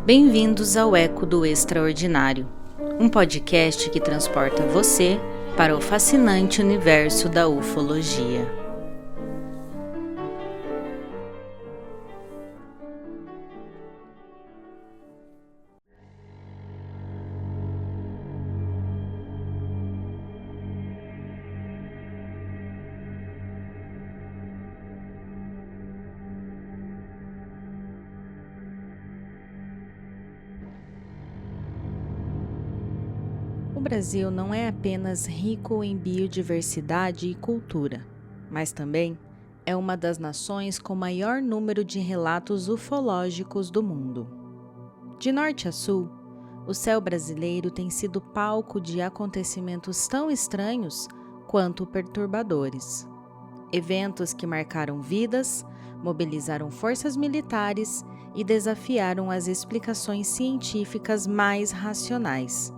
Bem-vindos ao Eco do Extraordinário, um podcast que transporta você para o fascinante universo da ufologia. O Brasil não é apenas rico em biodiversidade e cultura, mas também é uma das nações com maior número de relatos ufológicos do mundo. De norte a sul, o céu brasileiro tem sido palco de acontecimentos tão estranhos quanto perturbadores. Eventos que marcaram vidas, mobilizaram forças militares e desafiaram as explicações científicas mais racionais.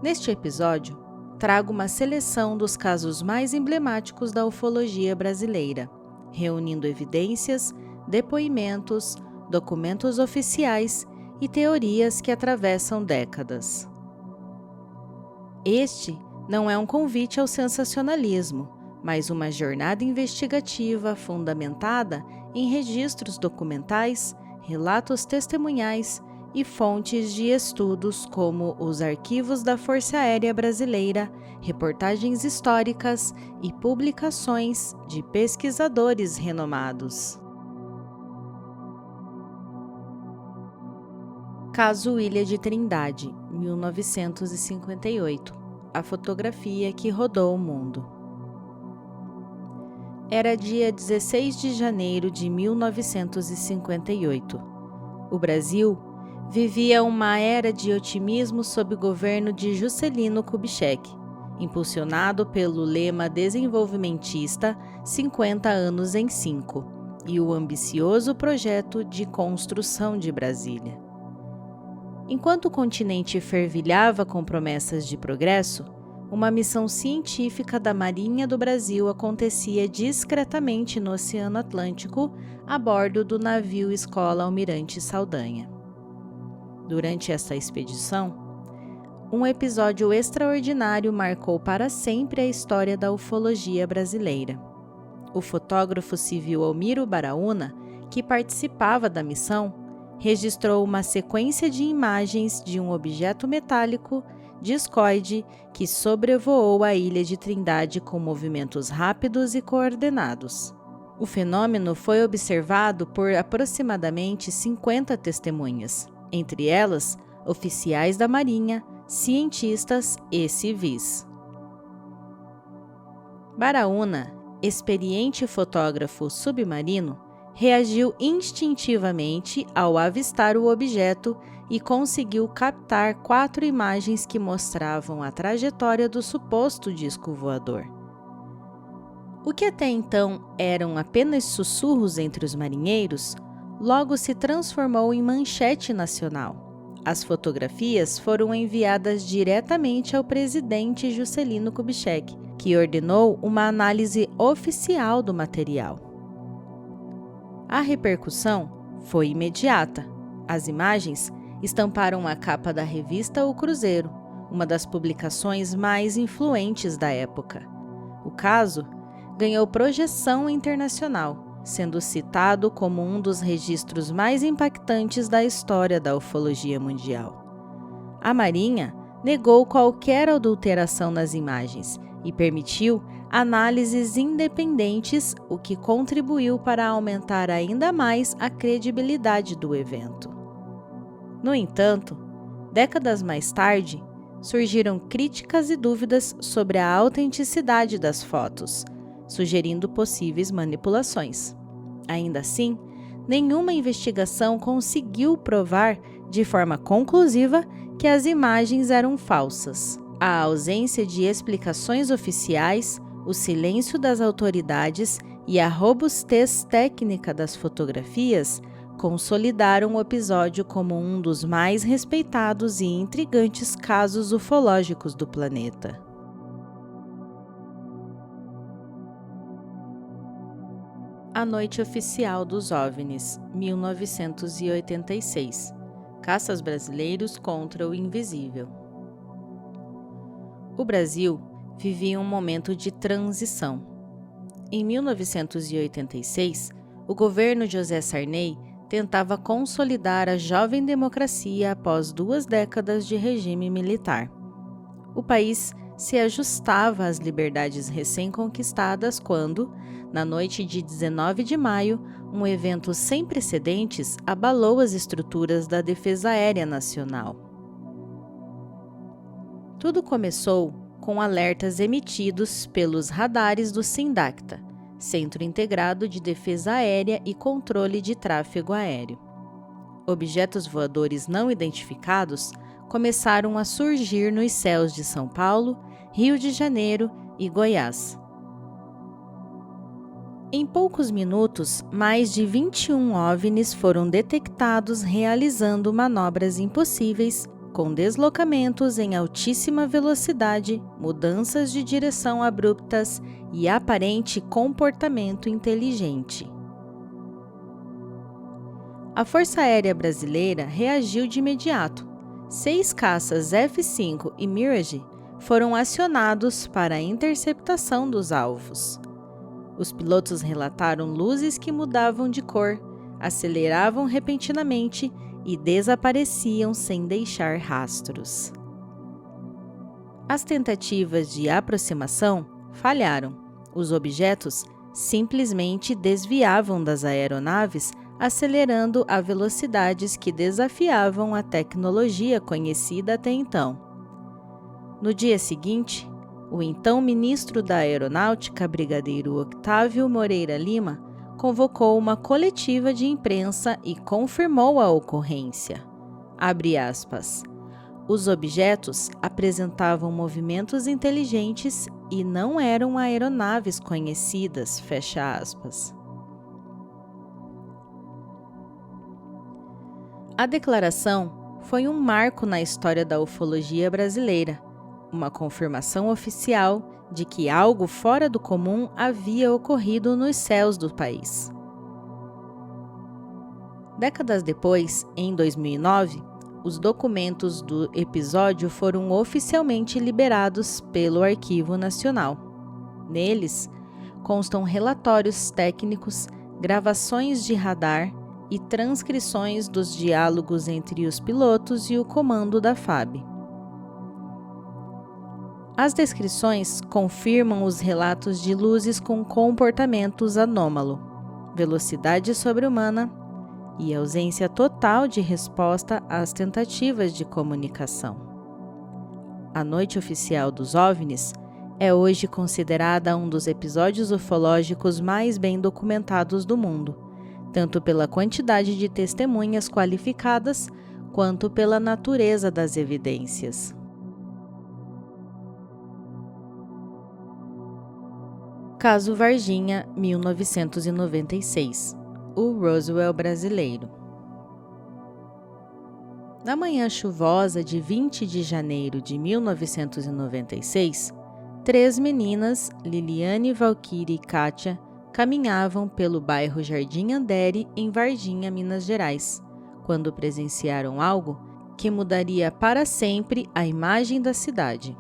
Neste episódio, trago uma seleção dos casos mais emblemáticos da ufologia brasileira, reunindo evidências, depoimentos, documentos oficiais e teorias que atravessam décadas. Este não é um convite ao sensacionalismo, mas uma jornada investigativa fundamentada em registros documentais, relatos testemunhais e fontes de estudos como os arquivos da Força Aérea Brasileira, reportagens históricas e publicações de pesquisadores renomados. Caso Ilha de Trindade, 1958. A fotografia que rodou o mundo. Era dia 16 de janeiro de 1958. O Brasil vivia uma era de otimismo sob o governo de Juscelino Kubitschek, impulsionado pelo lema desenvolvimentista 50 anos em 5 e o ambicioso projeto de construção de Brasília. Enquanto o continente fervilhava com promessas de progresso, uma missão científica da Marinha do Brasil acontecia discretamente no Oceano Atlântico a bordo do navio Escola Almirante Saldanha. Durante essa expedição, um episódio extraordinário marcou para sempre a história da ufologia brasileira. O fotógrafo civil Almiro Baraúna, que participava da missão, registrou uma sequência de imagens de um objeto metálico discoide que sobrevoou a Ilha de Trindade com movimentos rápidos e coordenados. O fenômeno foi observado por aproximadamente 50 testemunhas, entre elas oficiais da Marinha, cientistas e civis. Baraúna, experiente fotógrafo submarino, reagiu instintivamente ao avistar o objeto e conseguiu captar 4 imagens que mostravam a trajetória do suposto disco voador. O que até então eram apenas sussurros entre os marinheiros, logo se transformou em manchete nacional. As fotografias foram enviadas diretamente ao presidente Juscelino Kubitschek, que ordenou uma análise oficial do material. A repercussão foi imediata. As imagens estamparam a capa da revista O Cruzeiro, uma das publicações mais influentes da época. O caso ganhou projeção internacional, sendo citado como um dos registros mais impactantes da história da ufologia mundial. A Marinha negou qualquer adulteração nas imagens e permitiu análises independentes, o que contribuiu para aumentar ainda mais a credibilidade do evento. No entanto, décadas mais tarde, surgiram críticas e dúvidas sobre a autenticidade das fotos, sugerindo possíveis manipulações. Ainda assim, nenhuma investigação conseguiu provar de forma conclusiva que as imagens eram falsas. A ausência de explicações oficiais, o silêncio das autoridades e a robustez técnica das fotografias consolidaram o episódio como um dos mais respeitados e intrigantes casos ufológicos do planeta. A Noite Oficial dos OVNIs, 1986. Caças brasileiros contra o invisível. O Brasil vivia um momento de transição. Em 1986, o governo José Sarney tentava consolidar a jovem democracia após 2 décadas de regime militar. O país se ajustava às liberdades recém-conquistadas quando, na noite de 19 de maio, um evento sem precedentes abalou as estruturas da Defesa Aérea Nacional. Tudo começou com alertas emitidos pelos radares do SINDACTA, Centro Integrado de Defesa Aérea e Controle de Tráfego Aéreo. Objetos voadores não identificados começaram a surgir nos céus de São Paulo, Rio de Janeiro e Goiás. Em poucos minutos, mais de 21 OVNIs foram detectados realizando manobras impossíveis, com deslocamentos em altíssima velocidade, mudanças de direção abruptas e aparente comportamento inteligente. A Força Aérea Brasileira reagiu de imediato. 6 caças F-5 e Mirage foram acionados para a interceptação dos alvos. Os pilotos relataram luzes que mudavam de cor, aceleravam repentinamente e desapareciam sem deixar rastros. As tentativas de aproximação falharam. Os objetos simplesmente desviavam das aeronaves, acelerando a velocidades que desafiavam a tecnologia conhecida até então. No dia seguinte, o então ministro da Aeronáutica, brigadeiro Octávio Moreira Lima, convocou uma coletiva de imprensa e confirmou a ocorrência. Abre aspas. Os objetos apresentavam movimentos inteligentes e não eram aeronaves conhecidas, fecha aspas. A declaração foi um marco na história da ufologia brasileira, uma confirmação oficial de que algo fora do comum havia ocorrido nos céus do país. Décadas depois, em 2009, os documentos do episódio foram oficialmente liberados pelo Arquivo Nacional. Neles, constam relatórios técnicos, gravações de radar e transcrições dos diálogos entre os pilotos e o comando da FAB. As descrições confirmam os relatos de luzes com comportamentos anômalo, velocidade sobre-humana e ausência total de resposta às tentativas de comunicação. A Noite Oficial dos OVNIs é hoje considerada um dos episódios ufológicos mais bem documentados do mundo, tanto pela quantidade de testemunhas qualificadas quanto pela natureza das evidências. Caso Varginha, 1996. O Roswell brasileiro. Na manhã chuvosa de 20 de janeiro de 1996, 3 meninas, Liliane, Valquíria e Kátia, caminhavam pelo bairro Jardim Andere, em Varginha, Minas Gerais, quando presenciaram algo que mudaria para sempre a imagem da cidade.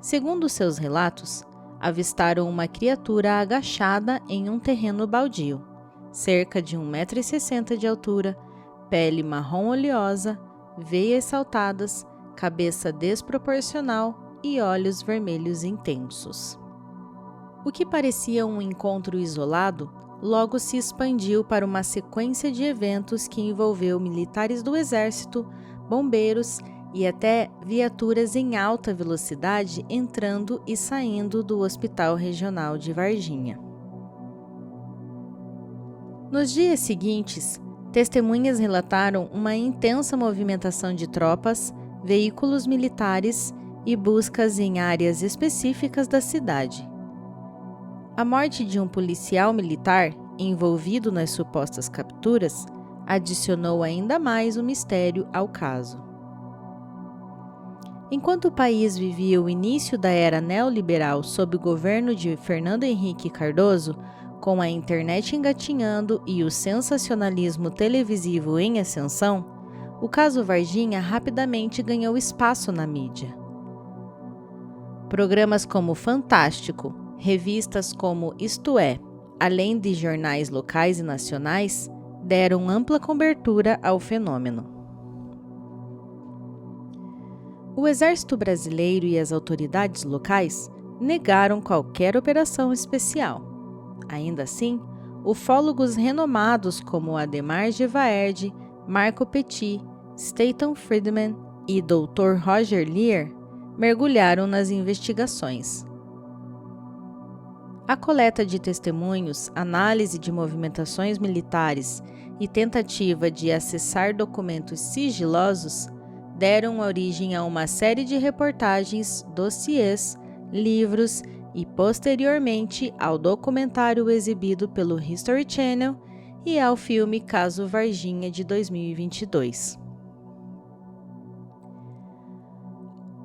Segundo seus relatos, avistaram uma criatura agachada em um terreno baldio, cerca de 1,60 m de altura, pele marrom oleosa, veias saltadas, cabeça desproporcional e olhos vermelhos intensos. O que parecia um encontro isolado, logo se expandiu para uma sequência de eventos que envolveu militares do Exército, bombeiros e até viaturas em alta velocidade entrando e saindo do Hospital Regional de Varginha. Nos dias seguintes, testemunhas relataram uma intensa movimentação de tropas, veículos militares e buscas em áreas específicas da cidade. A morte de um policial militar, envolvido nas supostas capturas, adicionou ainda mais o mistério ao caso. Enquanto o país vivia o início da era neoliberal sob o governo de Fernando Henrique Cardoso, com a internet engatinhando e o sensacionalismo televisivo em ascensão, o caso Varginha rapidamente ganhou espaço na mídia. Programas como Fantástico, revistas como Isto É, além de jornais locais e nacionais, deram ampla cobertura ao fenômeno. O Exército Brasileiro e as autoridades locais negaram qualquer operação especial. Ainda assim, ufólogos renomados como Ademar Gevaerd, Marco Petit, Stanton Friedman e Dr. Roger Lear mergulharam nas investigações. A coleta de testemunhos, análise de movimentações militares e tentativa de acessar documentos sigilosos deram origem a uma série de reportagens, dossiês, livros e, posteriormente, ao documentário exibido pelo History Channel e ao filme Caso Varginha de 2022.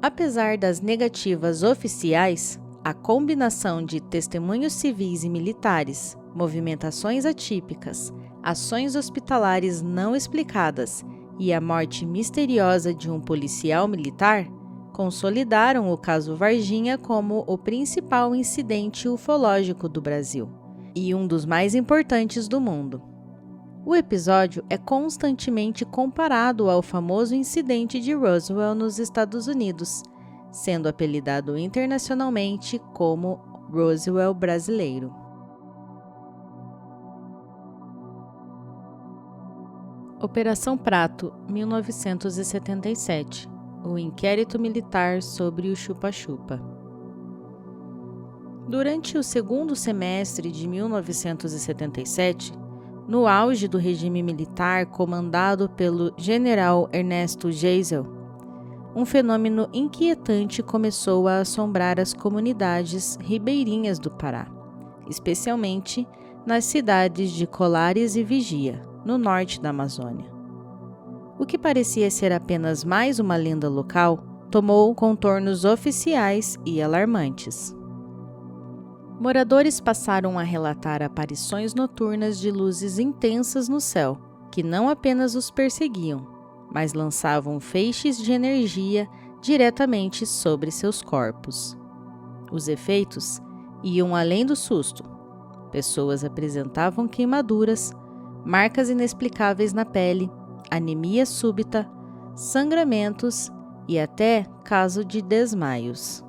Apesar das negativas oficiais, a combinação de testemunhos civis e militares, movimentações atípicas, ações hospitalares não explicadas e a morte misteriosa de um policial militar consolidaram o caso Varginha como o principal incidente ufológico do Brasil e um dos mais importantes do mundo. O episódio é constantemente comparado ao famoso incidente de Roswell nos Estados Unidos, sendo apelidado internacionalmente como Roswell brasileiro. Operação Prato, 1977. O inquérito militar sobre o chupa-chupa. Durante o segundo semestre de 1977, no auge do regime militar comandado pelo general Ernesto Geisel, um fenômeno inquietante começou a assombrar as comunidades ribeirinhas do Pará, especialmente nas cidades de Colares e Vigia, no norte da Amazônia. O que parecia ser apenas mais uma lenda local tomou contornos oficiais e alarmantes. Moradores passaram a relatar aparições noturnas de luzes intensas no céu, que não apenas os perseguiam, mas lançavam feixes de energia diretamente sobre seus corpos. Os efeitos iam além do susto. Pessoas apresentavam queimaduras, marcas inexplicáveis na pele, anemia súbita, sangramentos e até caso de desmaios.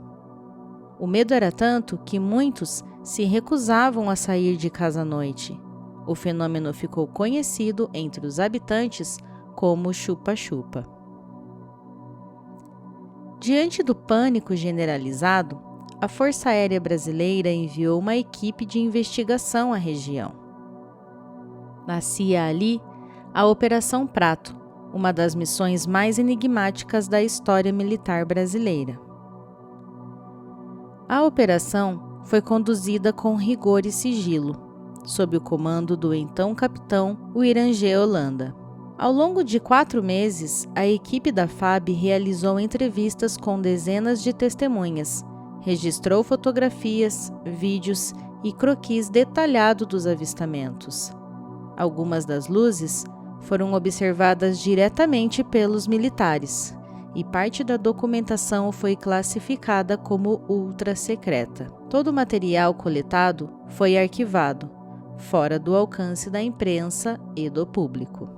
O medo era tanto que muitos se recusavam a sair de casa à noite. O fenômeno ficou conhecido entre os habitantes como chupa-chupa. Diante do pânico generalizado, a Força Aérea Brasileira enviou uma equipe de investigação à região. Nascia ali a Operação Prato, uma das missões mais enigmáticas da história militar brasileira. A operação foi conduzida com rigor e sigilo, sob o comando do então capitão Wirangê Holanda. Ao longo de 4 meses, a equipe da FAB realizou entrevistas com dezenas de testemunhas, registrou fotografias, vídeos e croquis detalhados dos avistamentos. Algumas das luzes foram observadas diretamente pelos militares, e parte da documentação foi classificada como ultra-secreta. Todo o material coletado foi arquivado, fora do alcance da imprensa e do público.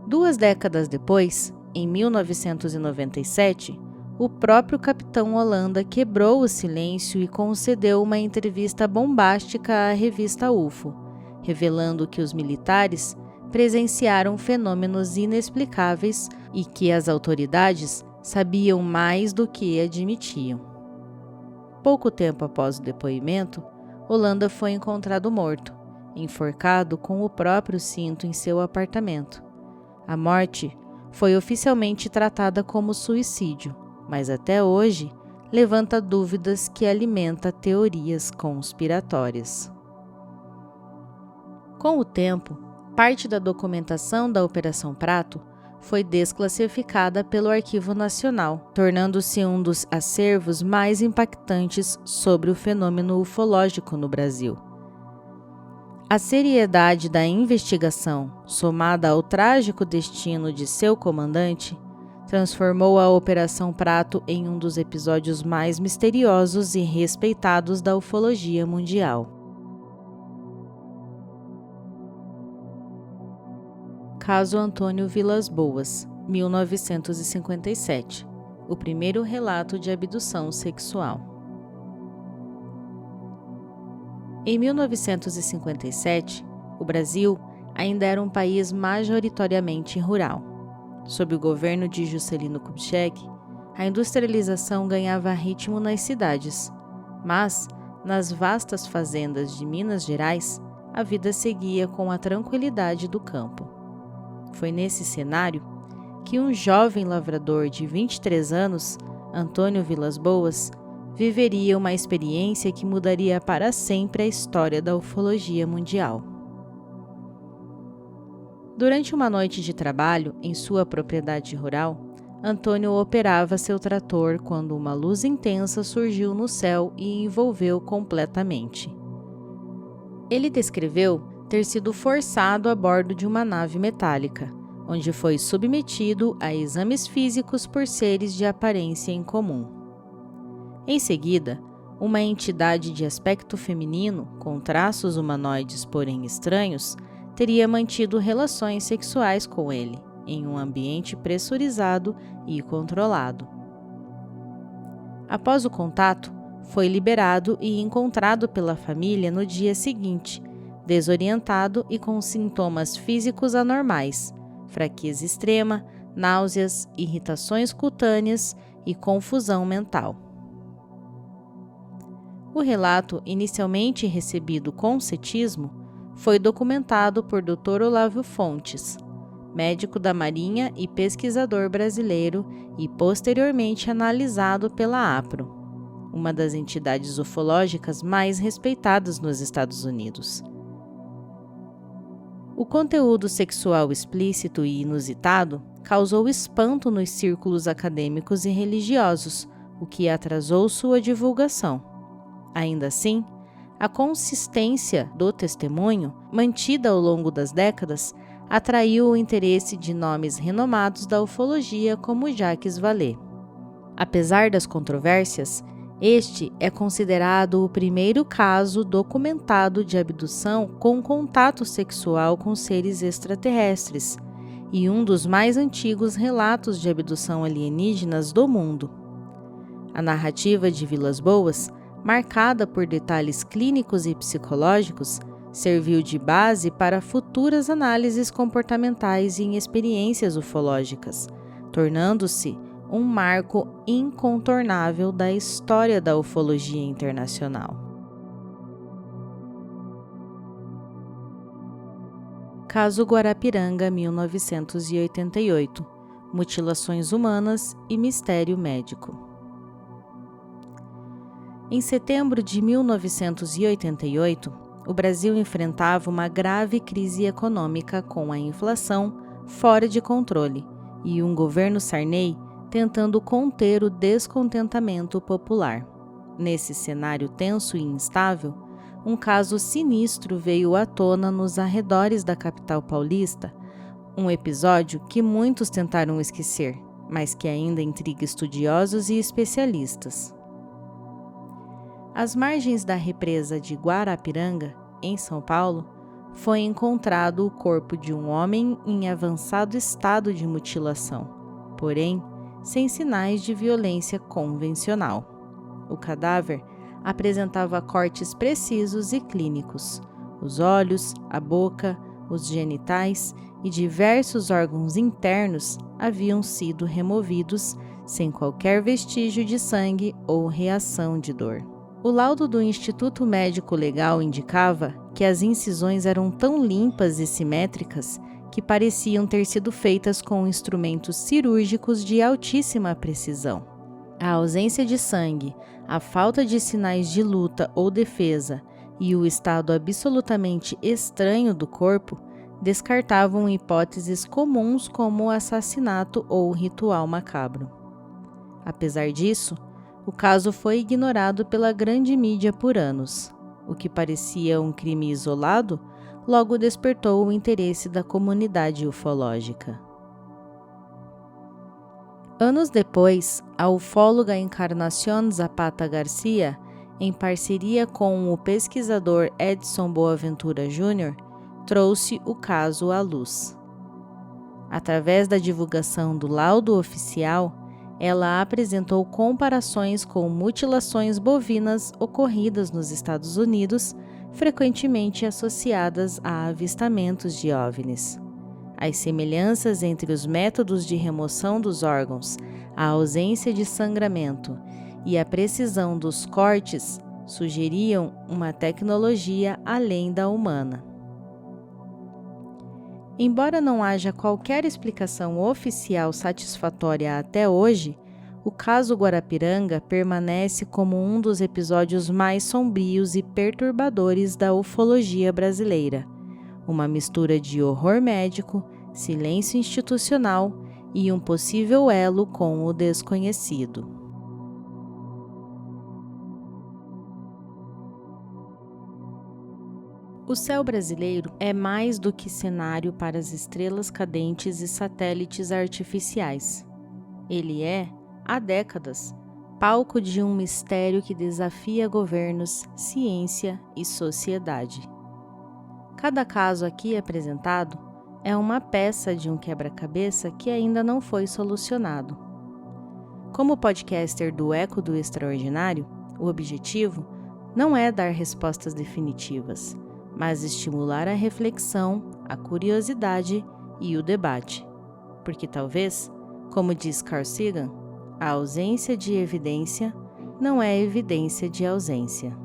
2 décadas depois, em 1997, o próprio capitão Holanda quebrou o silêncio e concedeu uma entrevista bombástica à revista UFO, revelando que os militares presenciaram fenômenos inexplicáveis e que as autoridades sabiam mais do que admitiam. Pouco tempo após o depoimento, Holanda foi encontrado morto, enforcado com o próprio cinto em seu apartamento. A morte foi oficialmente tratada como suicídio, mas até hoje levanta dúvidas que alimenta teorias conspiratórias. Com o tempo, parte da documentação da Operação Prato foi desclassificada pelo Arquivo Nacional, tornando-se um dos acervos mais impactantes sobre o fenômeno ufológico no Brasil. A seriedade da investigação, somada ao trágico destino de seu comandante, transformou a Operação Prato em um dos episódios mais misteriosos e respeitados da ufologia mundial. Caso Antônio Vilas Boas, 1957, o primeiro relato de abdução sexual. Em 1957, o Brasil ainda era um país majoritariamente rural. Sob o governo de Juscelino Kubitschek, a industrialização ganhava ritmo nas cidades, mas, nas vastas fazendas de Minas Gerais, a vida seguia com a tranquilidade do campo. Foi nesse cenário que um jovem lavrador de 23 anos, Antônio Vilas Boas, viveria uma experiência que mudaria para sempre a história da ufologia mundial. Durante uma noite de trabalho em sua propriedade rural, Antônio operava seu trator quando uma luz intensa surgiu no céu e envolveu completamente. Ele descreveu ter sido forçado a bordo de uma nave metálica, onde foi submetido a exames físicos por seres de aparência incomum. Em seguida, uma entidade de aspecto feminino, com traços humanoides porém estranhos, teria mantido relações sexuais com ele, em um ambiente pressurizado e controlado. Após o contato, foi liberado e encontrado pela família no dia seguinte, desorientado e com sintomas físicos anormais, fraqueza extrema, náuseas, irritações cutâneas e confusão mental. O relato, inicialmente recebido com ceticismo, foi documentado por Dr. Olávio Fontes, médico da Marinha e pesquisador brasileiro, e posteriormente analisado pela APRO, uma das entidades ufológicas mais respeitadas nos Estados Unidos. O conteúdo sexual explícito e inusitado causou espanto nos círculos acadêmicos e religiosos, o que atrasou sua divulgação. Ainda assim, a consistência do testemunho, mantida ao longo das décadas, atraiu o interesse de nomes renomados da ufologia como Jacques Vallée. Apesar das controvérsias, este é considerado o primeiro caso documentado de abdução com contato sexual com seres extraterrestres e um dos mais antigos relatos de abdução alienígenas do mundo. A narrativa de Vilas Boas, marcada por detalhes clínicos e psicológicos, serviu de base para futuras análises comportamentais e em experiências ufológicas, tornando-se um marco incontornável da história da ufologia internacional. Caso Guarapiranga, 1988. Mutilações humanas e mistério médico. Em setembro de 1988, o Brasil enfrentava uma grave crise econômica com a inflação fora de controle e um governo Sarney tentando conter o descontentamento popular. Nesse cenário tenso e instável, um caso sinistro veio à tona nos arredores da capital paulista, um episódio que muitos tentaram esquecer, mas que ainda intriga estudiosos e especialistas. Às margens da represa de Guarapiranga, em São Paulo, foi encontrado o corpo de um homem em avançado estado de mutilação, porém, sem sinais de violência convencional. O cadáver apresentava cortes precisos e clínicos. Os olhos, a boca, os genitais e diversos órgãos internos haviam sido removidos sem qualquer vestígio de sangue ou reação de dor. O laudo do Instituto Médico Legal indicava que as incisões eram tão limpas e simétricas que pareciam ter sido feitas com instrumentos cirúrgicos de altíssima precisão. A ausência de sangue, a falta de sinais de luta ou defesa e o estado absolutamente estranho do corpo descartavam hipóteses comuns como o assassinato ou ritual macabro. Apesar disso, o caso foi ignorado pela grande mídia por anos. O que parecia um crime isolado, logo despertou o interesse da comunidade ufológica. Anos depois, a ufóloga Encarnación Zapata Garcia, em parceria com o pesquisador Edson Boaventura Jr., trouxe o caso à luz. Através da divulgação do laudo oficial, ela apresentou comparações com mutilações bovinas ocorridas nos Estados Unidos, frequentemente associadas a avistamentos de OVNIs. As semelhanças entre os métodos de remoção dos órgãos, a ausência de sangramento e a precisão dos cortes sugeriam uma tecnologia além da humana. Embora não haja qualquer explicação oficial satisfatória até hoje, o caso Guarapiranga permanece como um dos episódios mais sombrios e perturbadores da ufologia brasileira, uma mistura de horror médico, silêncio institucional e um possível elo com o desconhecido. O céu brasileiro é mais do que cenário para as estrelas cadentes e satélites artificiais. Ele é, há décadas, palco de um mistério que desafia governos, ciência e sociedade. Cada caso aqui apresentado é uma peça de um quebra-cabeça que ainda não foi solucionado. Como podcaster do Eco do Extraordinário, o objetivo não é dar respostas definitivas, mas estimular a reflexão, a curiosidade e o debate. Porque talvez, como diz Carl Sagan, a ausência de evidência não é evidência de ausência.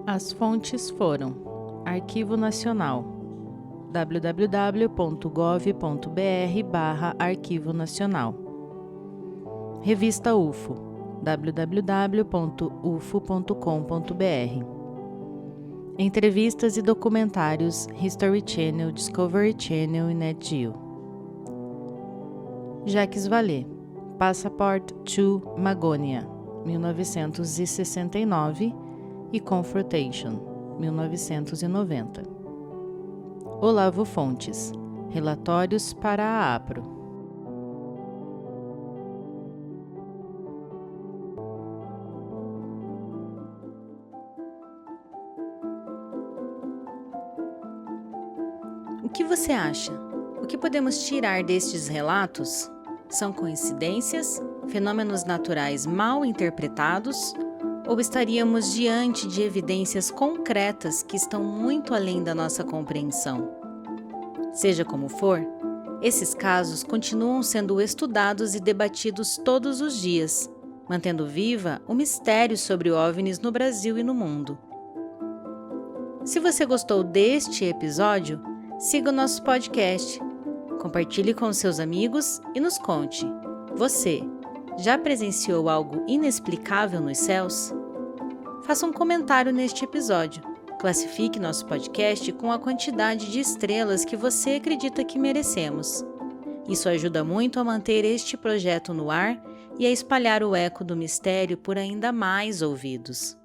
As fontes foram: Arquivo Nacional, www.gov.br/Arquivo Nacional. Revista UFO, www.ufo.com.br. Entrevistas e documentários History Channel, Discovery Channel e NetGeo. Jacques Vallée, Passport to Magonia, 1969, e Confrontation, 1990. Olavo Fontes, Relatórios para a APRO. O que você acha? O que podemos tirar destes relatos? São coincidências? Fenômenos naturais mal interpretados? Ou estaríamos diante de evidências concretas que estão muito além da nossa compreensão? Seja como for, esses casos continuam sendo estudados e debatidos todos os dias, mantendo viva o mistério sobre OVNIs no Brasil e no mundo. Se você gostou deste episódio, siga o nosso podcast, compartilhe com seus amigos e nos conte: você já presenciou algo inexplicável nos céus? Faça um comentário neste episódio. Classifique nosso podcast com a quantidade de estrelas que você acredita que merecemos. Isso ajuda muito a manter este projeto no ar e a espalhar o eco do mistério por ainda mais ouvidos.